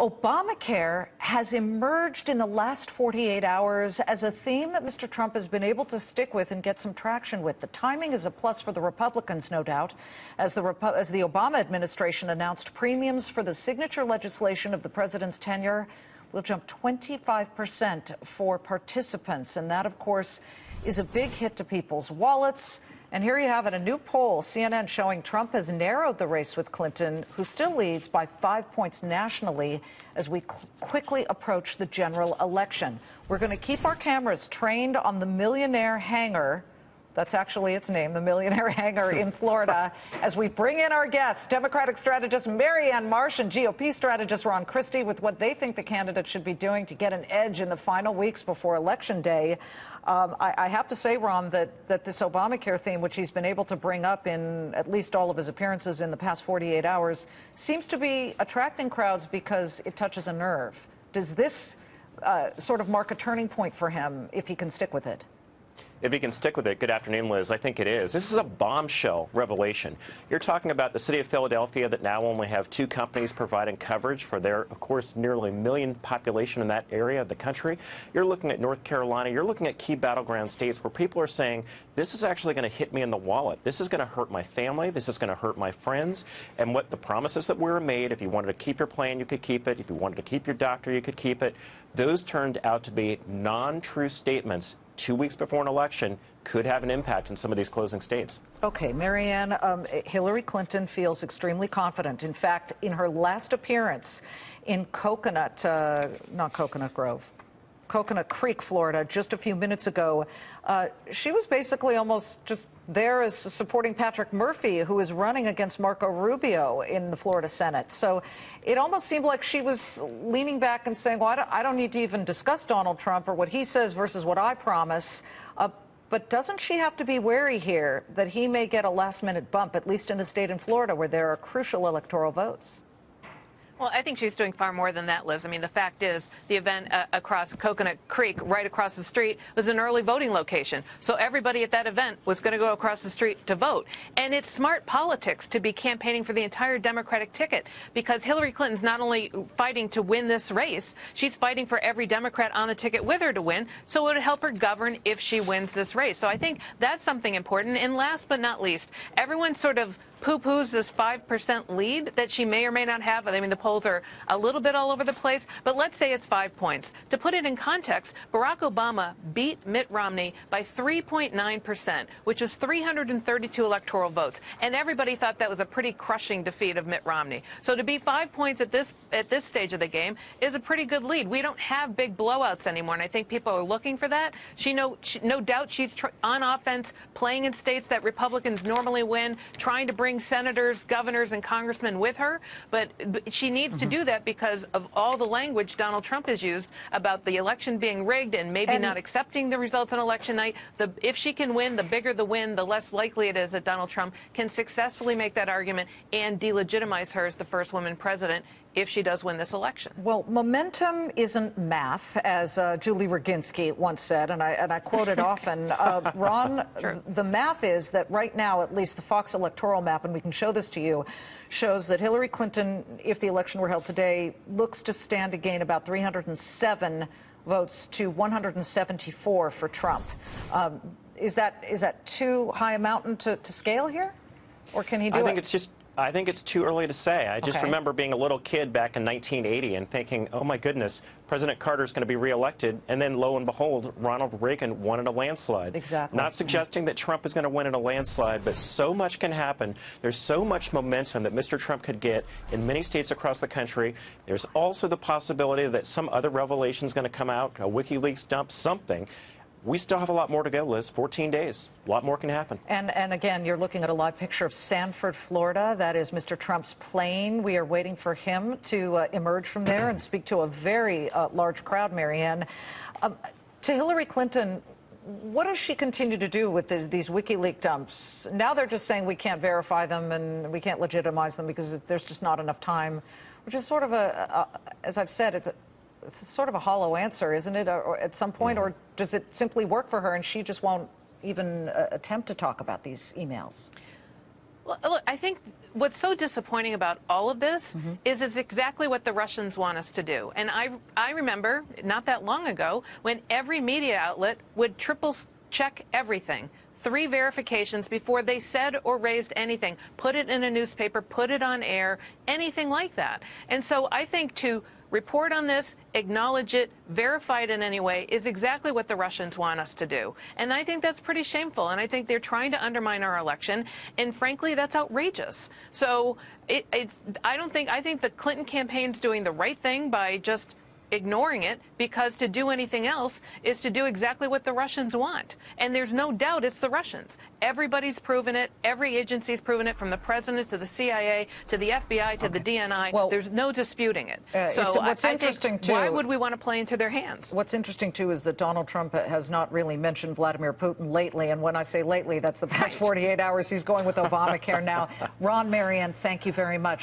Obamacare has emerged in the last 48 hours as a theme that Mr. Trump has been able to stick with and get some traction with. The timing is a plus for the Republicans, no doubt, as the Obama administration announced premiums for the signature legislation of the president's tenure will jump 25% for participants. And that, of course, is a big hit to people's wallets. And here you have it, a new poll, CNN, showing Trump has narrowed the race with Clinton, who still leads by 5 points nationally as we quickly approach the general election. We're going to keep our cameras trained on the Millionaire Hangar. That's actually its name, the Millionaire Hangar in Florida, as we bring in our guests, Democratic strategist Mary Anne Marsh and GOP strategist Ron Christie, with what they think the candidates should be doing to get an edge in the final weeks before Election Day. I have to say, Ron, that this Obamacare theme, which he's been able to bring up in at least all of his appearances in the past 48 hours, seems to be attracting crowds because it touches a nerve. Does this sort of mark a turning point for him if he can stick with it? If he can stick with it, good afternoon, Liz. I think it is. This is a bombshell revelation. You're talking about the city of Philadelphia that now only have 2 companies providing coverage for their, of course, nearly 1 million population in that area of the country. You're looking at North Carolina. You're looking at key battleground states where people are saying, this is actually going to hit me in the wallet. This is going to hurt my family. This is going to hurt my friends. And what the promises that were made, if you wanted to keep your plan, you could keep it. If you wanted to keep your doctor, you could keep it. Those turned out to be non-true statements 2 weeks before an election, could have an impact in some of these closing states. Okay, Mary Anne, Hillary Clinton feels extremely confident. In fact, in her last appearance in Coconut Creek, Florida, just a few minutes ago, she was basically almost just there as supporting Patrick Murphy, who is running against Marco Rubio in the Florida Senate. So it almost seemed like she was leaning back and saying, well, I don't need to even discuss Donald Trump or what he says versus what I promise. But doesn't she have to be wary here that he may get a last-minute bump, at least in a state in Florida where there are crucial electoral votes? Well, I think she's doing far more than that, Liz. I mean, the fact is the event across Coconut Creek, right across the street, was an early voting location. So everybody at that event was going to go across the street to vote. And it's smart politics to be campaigning for the entire Democratic ticket, because Hillary Clinton's not only fighting to win this race, she's fighting for every Democrat on the ticket with her to win, so it would help her govern if she wins this race. So I think that's something important. And last but not least, everyone sort of poo-poos this 5% lead that she may or may not have. I mean, the polls are a little bit all over the place, but let's say it's 5 points. To put it in context, Barack Obama beat Mitt Romney by 3.9%, which is 332 electoral votes, and everybody thought that was a pretty crushing defeat of Mitt Romney. So to be 5 points at this stage of the game is a pretty good lead. We don't have big blowouts anymore, and I think people are looking for that. No doubt she's on offense, playing in states that Republicans normally win, trying to bring senators, governors, and congressmen with her, but she needs to do that because of all the language Donald Trump has used about the election being rigged and maybe not accepting the results on election night. If she can win, the bigger the win, the less likely it is that Donald Trump can successfully make that argument and delegitimize her as the first woman president if she does win this election. Well, momentum isn't math, as Julie Roginski once said, and I quote it often. Ron, sure. The math is that right now, at least the Fox electoral map, and we can show this to you, shows that Hillary Clinton, if the election were held today, looks to stand to gain about 307 votes to 174 for Trump. Is that too high a mountain to scale here? Or can he do it? I think it's too early to say. I just remember being a little kid back in 1980 and thinking, oh my goodness, President Carter's going to be reelected, and then lo and behold, Ronald Reagan won in a landslide. Exactly. Not suggesting that Trump is going to win in a landslide, but so much can happen. There's so much momentum that Mr. Trump could get in many states across the country. There's also the possibility that some other revelation is going to come out, a WikiLeaks dump, something. We still have a lot more to go, Liz. 14 days. A lot more can happen. And again, you're looking at a live picture of Sanford, Florida. That is Mr. Trump's plane. We are waiting for him to emerge from there and speak to a very large crowd, Mary Anne. To Hillary Clinton, what does she continue to do with these WikiLeaks dumps? Now they're just saying we can't verify them and we can't legitimize them because there's just not enough time, which is sort of as I've said, it's sort of a hollow answer, isn't it, or at some point, or does it simply work for her and she just won't even attempt to talk about these emails? Well, look, I think what's so disappointing about all of this is it's exactly what the Russians want us to do. And I remember not that long ago when every media outlet would triple check everything. 3 verifications before they said or raised anything. Put it in a newspaper, put it on air, anything like that. And so I think to report on this, acknowledge it, verify it in any way is exactly what the Russians want us to do. And I think that's pretty shameful. And I think they're trying to undermine our election. And frankly, that's outrageous. So I think the Clinton campaign's doing the right thing by just ignoring it, because to do anything else is to do exactly what the Russians want. And there's no doubt it's the Russians. Everybody's proven it. Every agency's proven it, from the president to the CIA to the FBI to the DNI. Well, there's no disputing it. What's interesting too, why would we want to play into their hands? What's interesting too is that Donald Trump has not really mentioned Vladimir Putin lately, and when I say lately, that's the past 48 hours. He's going with Obamacare now. Ron, Mary Anne, thank you very much.